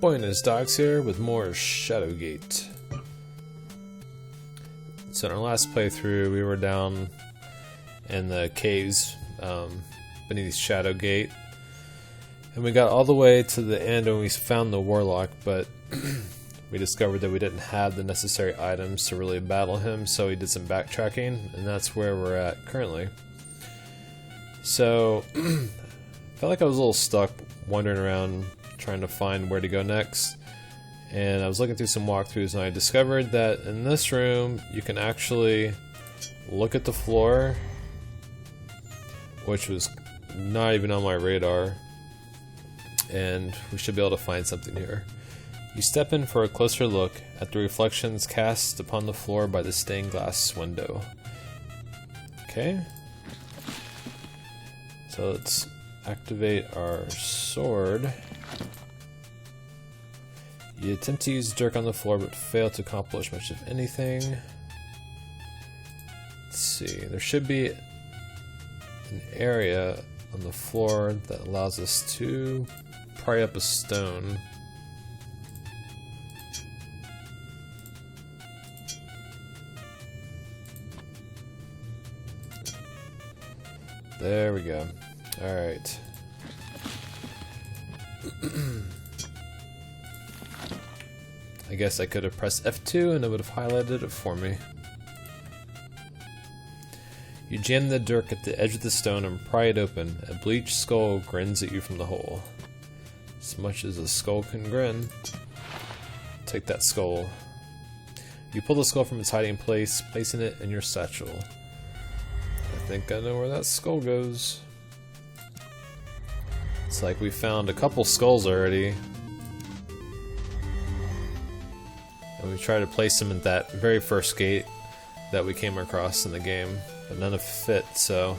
aboyandhisdogs here with more Shadowgate. So in our last playthrough we were down in the caves beneath Shadowgate, and we got all the way to the end and we found the warlock, but we discovered that we didn't have the necessary items to really battle him, so we did some backtracking, and that's where we're at currently. So I felt like I was a little stuck wandering around trying to find where to go next, and I was looking through some walkthroughs and I discovered that in this room you can actually look at the floor, which was not even on my radar, and we should be able to find something here. You step in for a closer look at the reflections cast upon the floor by the stained glass window. Okay, so let's activate our sword. You attempt to use dirt on the floor but fail to accomplish much of anything. Let's see, there should be an area on the floor that allows us to pry up a stone. There we go. Alright. I guess I could have pressed F2 and it would have highlighted it for me. You jam the dirk at the edge of the stone and pry it open. A bleached skull grins at you from the hole. As much as a skull can grin. Take that skull. You pull the skull from its hiding place, placing it in your satchel. I think I know where that skull goes. It's like we found a couple skulls already. And we tried to place them at that very first gate that we came across in the game, but none of it fit, so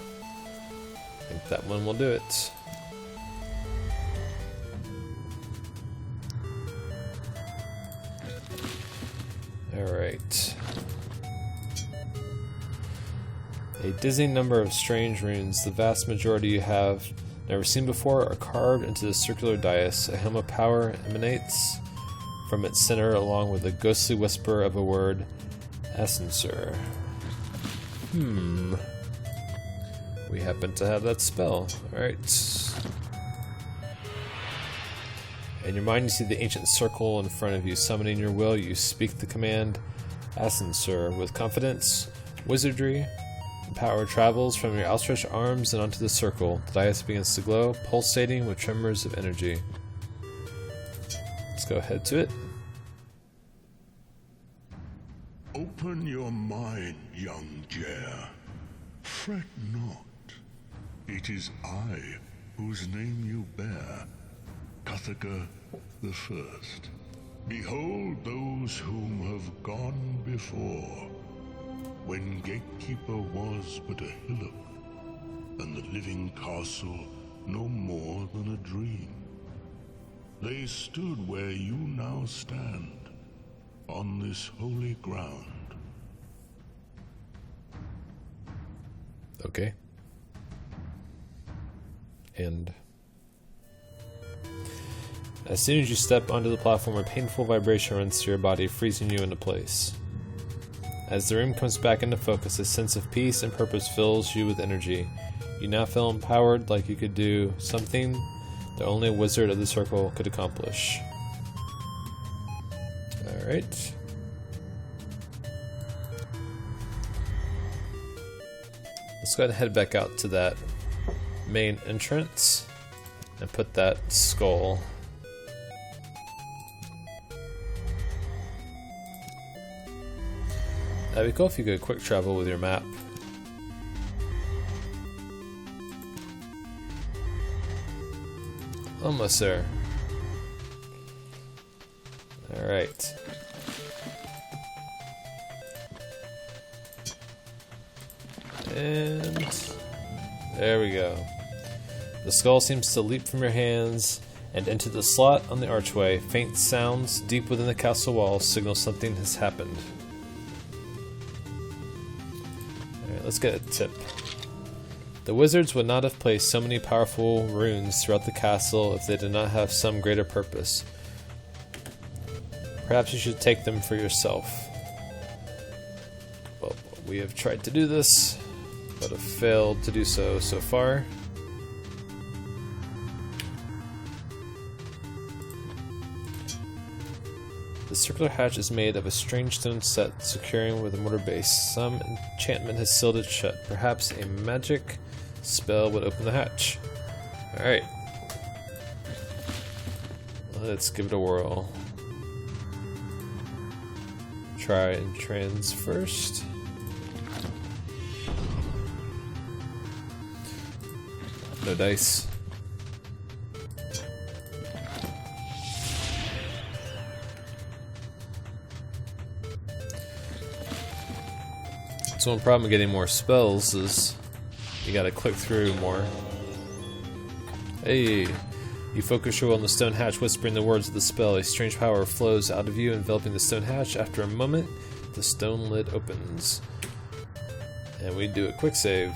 I think that one will do it. Alright. A dizzying number of strange runes, the vast majority you have never seen before, are carved into the circular dais. A hymn of power emanates from its center, along with the ghostly whisper of a word, Ascensor. We happen to have that spell. Alright. In your mind you see the ancient circle in front of you. Summoning your will, you speak the command, Ascensor. With confidence, wizardry, and power travels from your outstretched arms and onto the circle. The dais begins to glow, pulsating with tremors of energy. Let's go ahead to it. Open your mind, young Jer. Fret not. It is I whose name you bear, Cuthaka the First. Behold those whom have gone before, when Gatekeeper was but a hillock, and the living castle no more than a dream. They stood where you now stand, on this holy ground. Okay. And as soon as you step onto the platform, a painful vibration runs through your body, freezing you into place. As the room comes back into focus, a sense of peace and purpose fills you with energy. You now feel empowered, like you could do something that only a wizard of the circle could accomplish. Alright. Let's go ahead and head back out to that main entrance and put that skull. That'd be cool if you could quick travel with your map. Almost there. Alright. And there we go. The skull seems to leap from your hands and into the slot on the archway. Faint sounds deep within the castle walls signal something has happened. Alright, let's get a tip. The wizards would not have placed so many powerful runes throughout the castle if they did not have some greater purpose. Perhaps you should take them for yourself. Well, we have tried to do this, but have failed to do so far. The circular hatch is made of a strange stone set securing with a mortar base. Some enchantment has sealed it shut. Perhaps a magic spell would open the hatch. Alright. Let's give it a whirl. Try entrance first. No dice. So one problem with getting more spells is you gotta click through more. Hey! You focus your will on the stone hatch, whispering the words of the spell. A strange power flows out of you, enveloping the stone hatch. After a moment, the stone lid opens. And we do a quick save.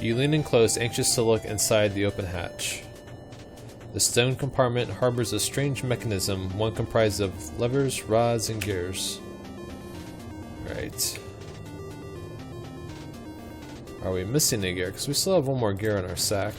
You lean in close, anxious to look inside the open hatch. The stone compartment harbors a strange mechanism, one comprised of levers, rods, and gears. Right. Are we missing a gear? Because we still have one more gear in our sack.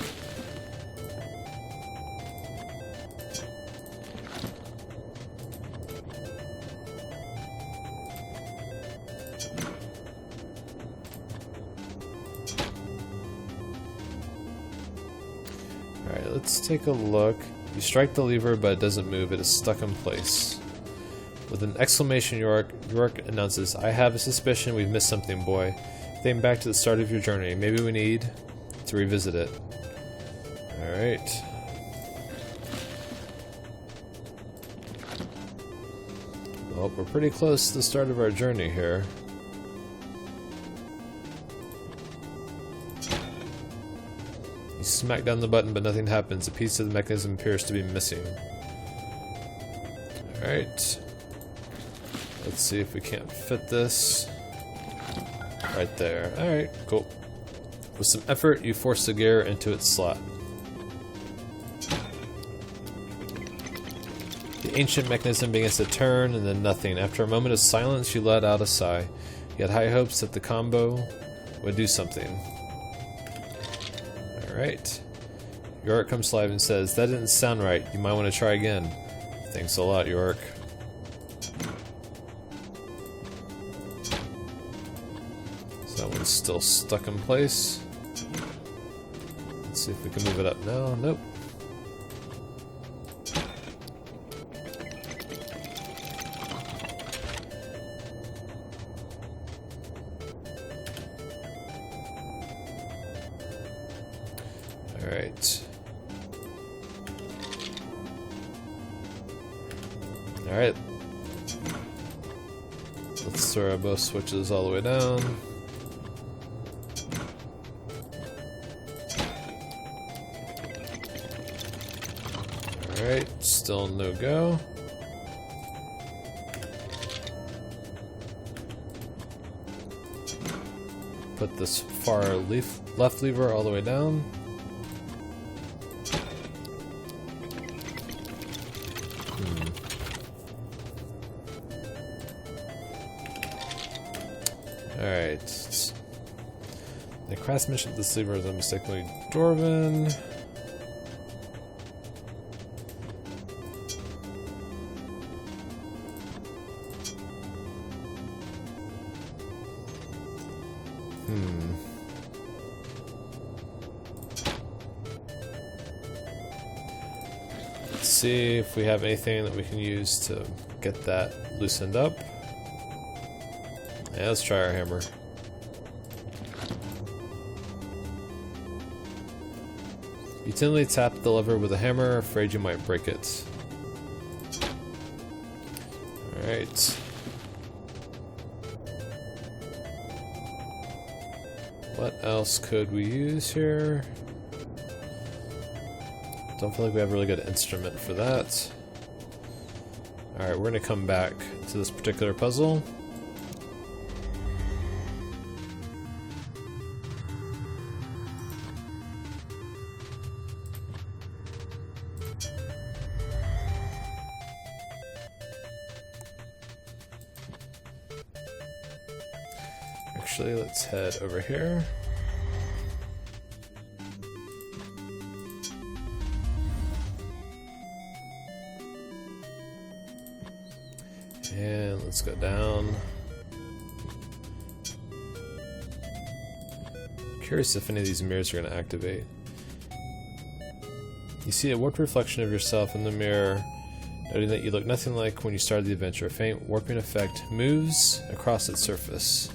Alright, let's take a look. You strike the lever, but it doesn't move. It is stuck in place. With an exclamation, York announces, "I have a suspicion we've missed something, boy. Think back to the start of your journey. Maybe we need to revisit it." Alright. Well, we're pretty close to the start of our journey here. You smack down the button, but nothing happens. A piece of the mechanism appears to be missing. Alright. Let's see if we can't fit this. Right there. Alright, cool. With some effort, you force the gear into its slot. The ancient mechanism begins to turn, and then nothing. After a moment of silence, you let out a sigh. You had high hopes that the combo would do something. Alright. York comes alive and says, "That didn't sound right. You might want to try again." Thanks a lot, York. That one's still stuck in place. Let's see if we can move it up now. Nope. Alright. Alright. Let's throw our both switches all the way down. Alright, still no go. Put this far left lever all the way down. Alright. The craftsmanship of this lever is unmistakably Dwarven. Let's see if we have anything that we can use to get that loosened up. Yeah, let's try our hammer. You tentatively tap the lever with a hammer, afraid you might break it. Alright. What else could we use here? Don't feel like we have a really good instrument for that. Alright, we're gonna come back to this particular puzzle. Actually, let's head over here. And let's go down. Curious if any of these mirrors are going to activate. You see a warped reflection of yourself in the mirror, noting that you look nothing like when you started the adventure. A faint warping effect moves across its surface.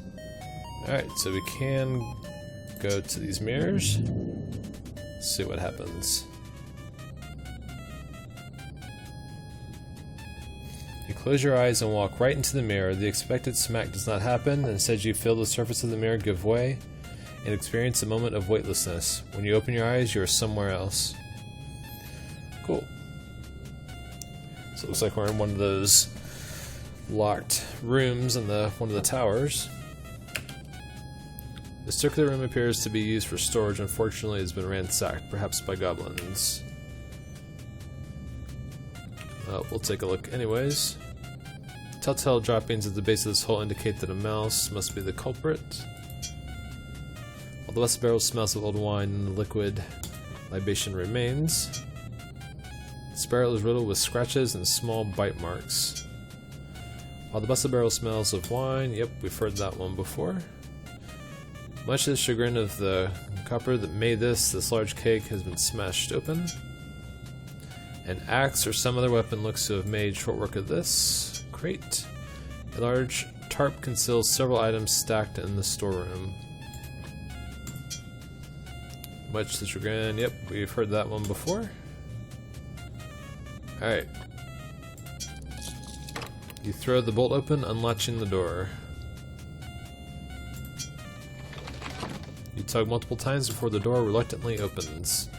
Alright, so we can go to these mirrors. See what happens. You close your eyes and walk right into the mirror. The expected smack does not happen. Instead, you feel the surface of the mirror give way and experience a moment of weightlessness. When you open your eyes, you are somewhere else. Cool. So it looks like we're in one of those locked rooms in one of the towers. The circular room appears to be used for storage. Unfortunately, it has been ransacked, perhaps by goblins. We'll take a look anyways. Telltale droppings at the base of this hole indicate that a mouse must be the culprit. While the west barrel smells of old wine and the liquid libation remains, this barrel is riddled with scratches and small bite marks. While the busted barrel smells of wine, yep, we've heard that one before. Much to the chagrin of the copper that made this large cake has been smashed open. An axe or some other weapon looks to have made short work of this crate. A large tarp conceals several items stacked in the storeroom. Much to the chagrin, yep, we've heard that one before. Alright. You throw the bolt open, unlatching the door. You tug multiple times before the door reluctantly opens.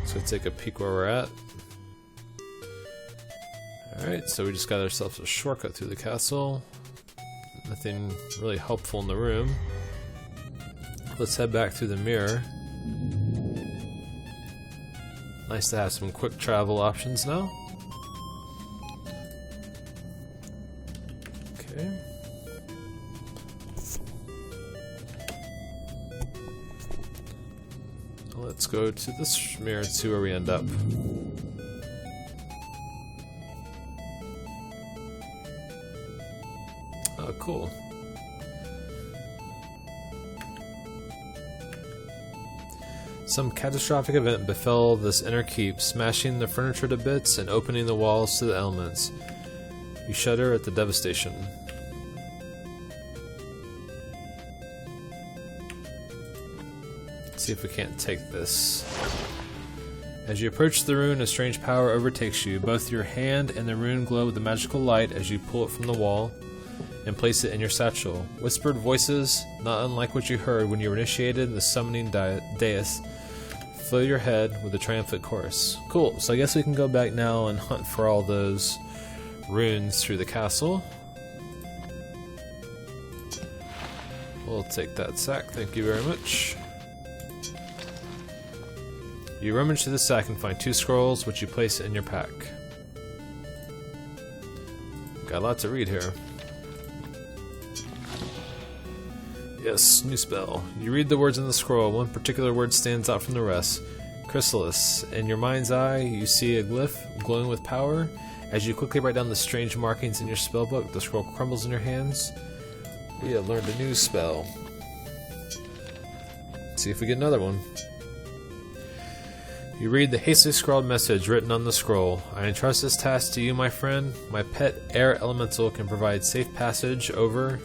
So take a peek where we're at. Alright, so we just got ourselves a shortcut through the castle. Nothing really helpful in the room. Let's head back through the mirror. Nice to have some quick travel options now. Okay. Let's go to this mirror and see where we end up. Oh, cool. Some catastrophic event befell this inner keep, smashing the furniture to bits and opening the walls to the elements. You shudder at the devastation. Let's see if we can't take this. As you approach the rune, a strange power overtakes you. Both your hand and the rune glow with a magical light as you pull it from the wall and place it in your satchel. Whispered voices, not unlike what you heard when you were initiated in the summoning dais, fill your head with a triumphant chorus. Cool, so I guess we can go back now and hunt for all those runes through the castle. We'll take that sack, thank you very much. You rummage through the sack and find 2 scrolls, which you place in your pack. Got a lot to read here. Yes, new spell. You read the words in the scroll. One particular word stands out from the rest. Chrysalis. In your mind's eye, you see a glyph glowing with power. As you quickly write down the strange markings in your spellbook, the scroll crumbles in your hands. We have learned a new spell. Let's see if we get another one. You read the hastily scrawled message written on the scroll. I entrust this task to you, my friend. My pet air elemental can provide safe passage over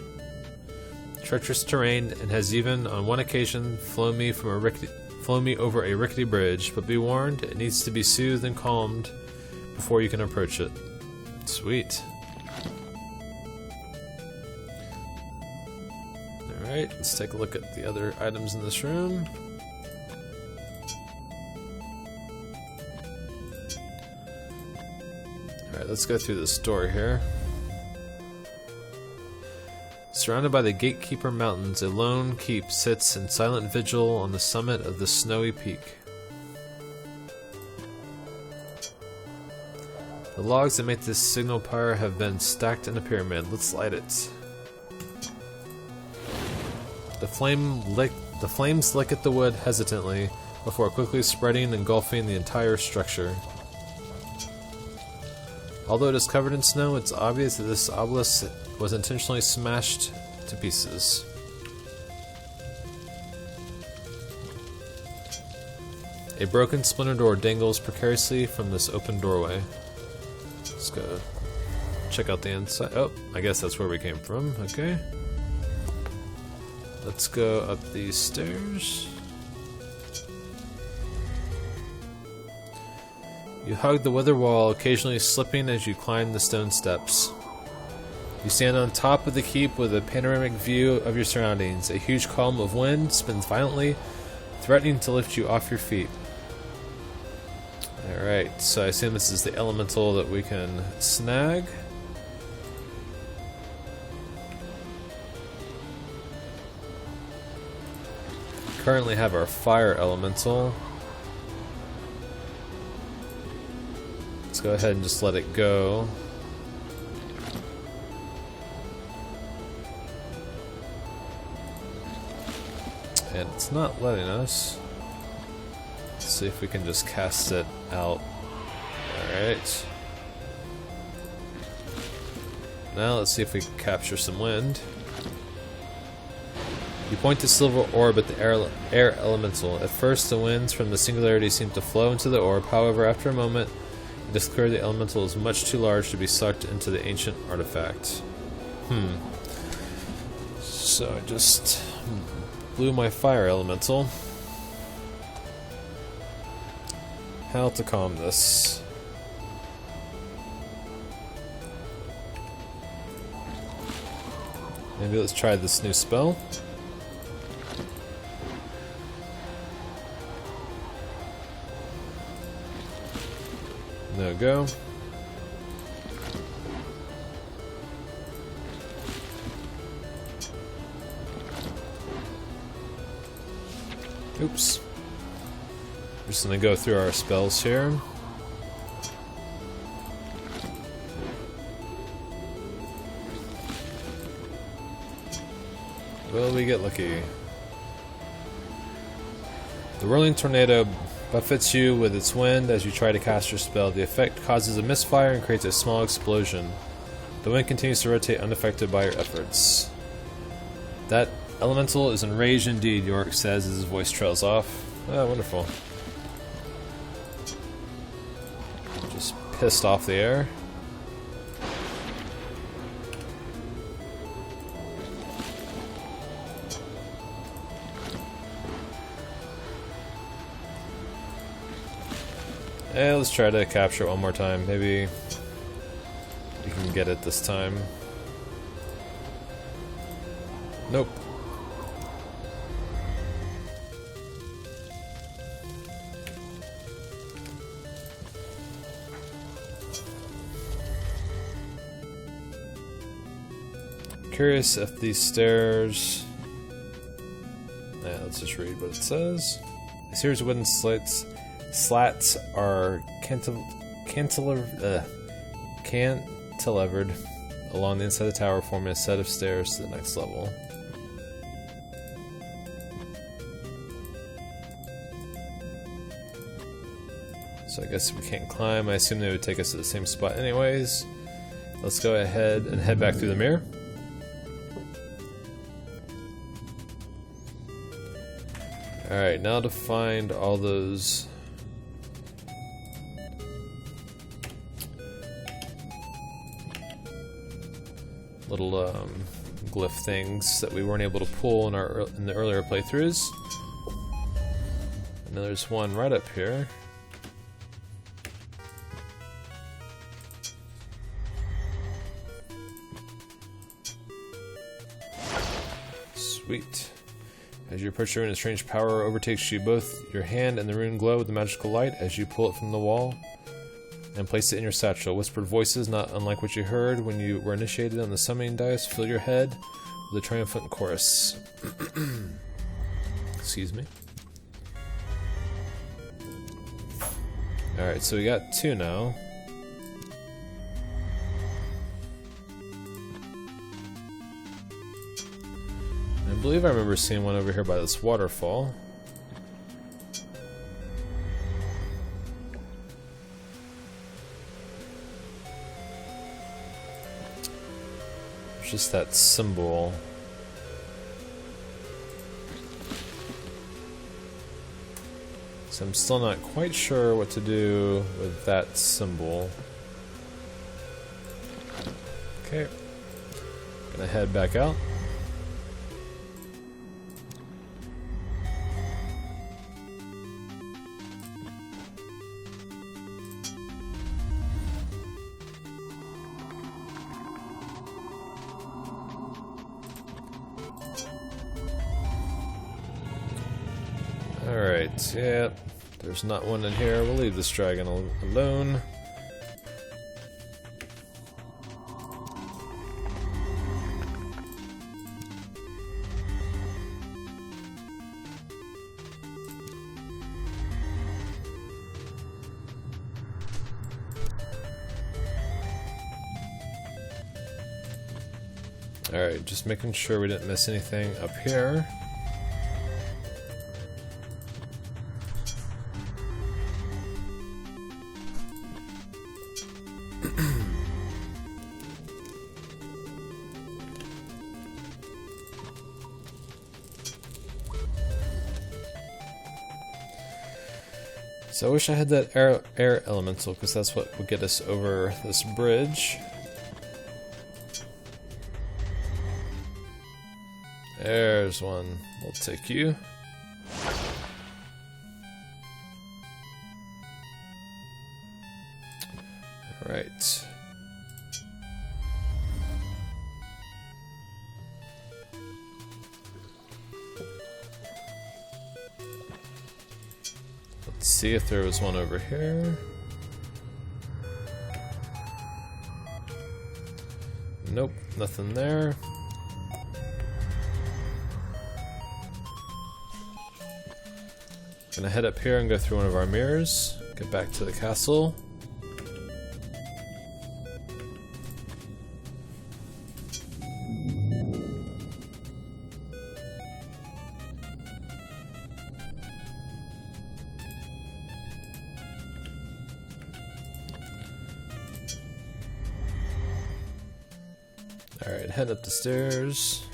treacherous terrain and has even on one occasion flown me over a rickety bridge, but be warned, it needs to be soothed and calmed before you can approach it. Sweet. Alright, let's take a look at the other items in this room. Alright, let's go through this door here. Surrounded by the Gatekeeper Mountains, a lone keep sits in silent vigil on the summit of the snowy peak. The logs that make this signal pyre have been stacked in a pyramid. Let's light it. The flames lick at the wood hesitantly before quickly spreading and engulfing the entire structure. Although it is covered in snow, it's obvious that this obelisk was intentionally smashed to pieces. A broken splinter door dangles precariously from this open doorway. Let's go check out the inside. Oh, I guess that's where we came from. Okay. Let's go up these stairs. You hug the weather wall, occasionally slipping as you climb the stone steps. You stand on top of the keep with a panoramic view of your surroundings. A huge column of wind spins violently, threatening to lift you off your feet. Alright, so I assume this is the elemental that we can snag. Currently have our fire elemental. Let's go ahead and just let it go. And it's not letting us. Let's see if we can just cast it out. Alright. Now let's see if we can capture some wind. You point the silver orb at the air elemental. At first the winds from the singularity seem to flow into the orb, however after a moment it is clear the elemental is much too large to be sucked into the ancient artifact. So I just blew my fire elemental. How to calm this? Maybe let's try this new spell. No go. Oops. We're just gonna go through our spells here. Will we get lucky? The whirling tornado buffets you with its wind as you try to cast your spell. The effect causes a misfire and creates a small explosion. The wind continues to rotate unaffected by your efforts. That elemental is enraged indeed, Yorick says as his voice trails off. Ah, wonderful. Just pissed off the air. Yeah, let's try to capture it one more time. Maybe we can get it this time. Nope. Curious if these stairs... Yeah, let's just read what it says. A series of wooden slats are cantilevered along the inside of the tower, forming a set of stairs to the next level. So I guess we can't climb. I assume they would take us to the same spot anyways. Let's go ahead and head back through the mirror. Alright, now to find all those little glyph things that we weren't able to pull in the earlier playthroughs. And then there's one right up here. Sweet. As you approach the rune, a strange power overtakes you. Both your hand and the rune glow with the magical light as you pull it from the wall and place it in your satchel. Whispered voices, not unlike what you heard when you were initiated on the summoning dice, fill your head with a triumphant chorus. Excuse me. Alright, so we got 2 now. I believe I remember seeing one over here by this waterfall. It's just that symbol. So I'm still not quite sure what to do with that symbol. Okay. Gonna head back out. Alright, yeah, there's not one in here. We'll leave this dragon alone. Alright, just making sure we didn't miss anything up here. So I wish I had that air elemental, because that's what would get us over this bridge. There's one. We'll take you. Alright. Let's see if there was one over here. Nope, nothing there. Gonna head up here and go through one of our mirrors, get back to the castle. Alright, head up the stairs.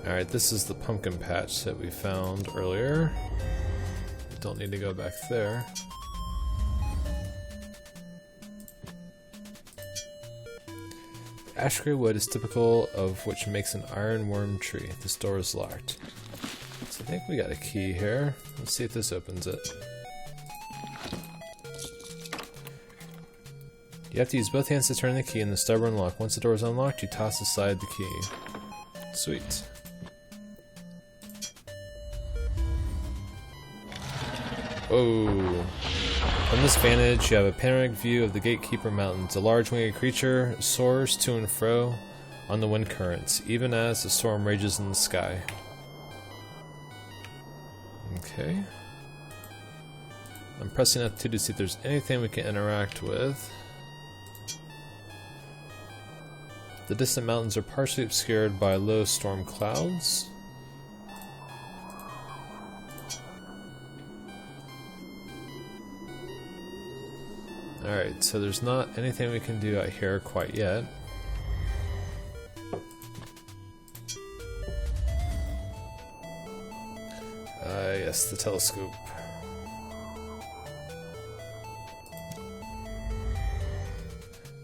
Alright, this is the pumpkin patch that we found earlier. Don't need to go back there. Ash gray wood is typical of which makes an iron worm tree. This door is locked. So I think we got a key here. Let's see if this opens it. You have to use both hands to turn the key and the stubborn lock. Once the door is unlocked, you toss aside the key. Sweet. Oh. From this vantage, you have a panoramic view of the Gatekeeper Mountains. A large winged creature soars to and fro on the wind currents, even as the storm rages in the sky. Okay. I'm pressing F2 to see if there's anything we can interact with. The distant mountains are partially obscured by low storm clouds. Alright, so there's not anything we can do out here quite yet. Yes, the telescope.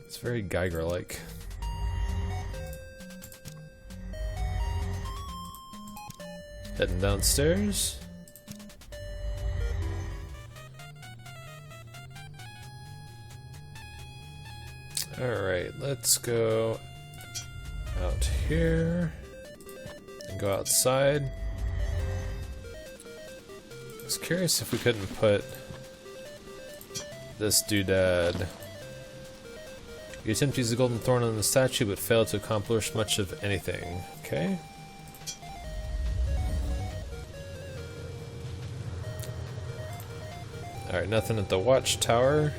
It's very Geiger-like. Heading downstairs. Alright, let's go out here and go outside. I was curious if we couldn't put this doodad. You attempt to use the golden thorn on the statue but fail to accomplish much of anything. Okay. Alright, nothing at the watchtower.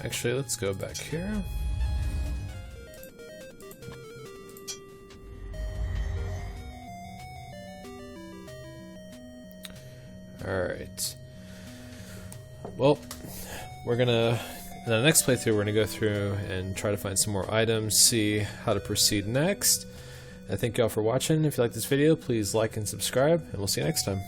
Actually, let's go back here. Alright. Well, we're gonna, in the next playthrough, we're gonna go through and try to find some more items, see how to proceed next. I thank y'all for watching. If you like this video, please like and subscribe, and we'll see you next time.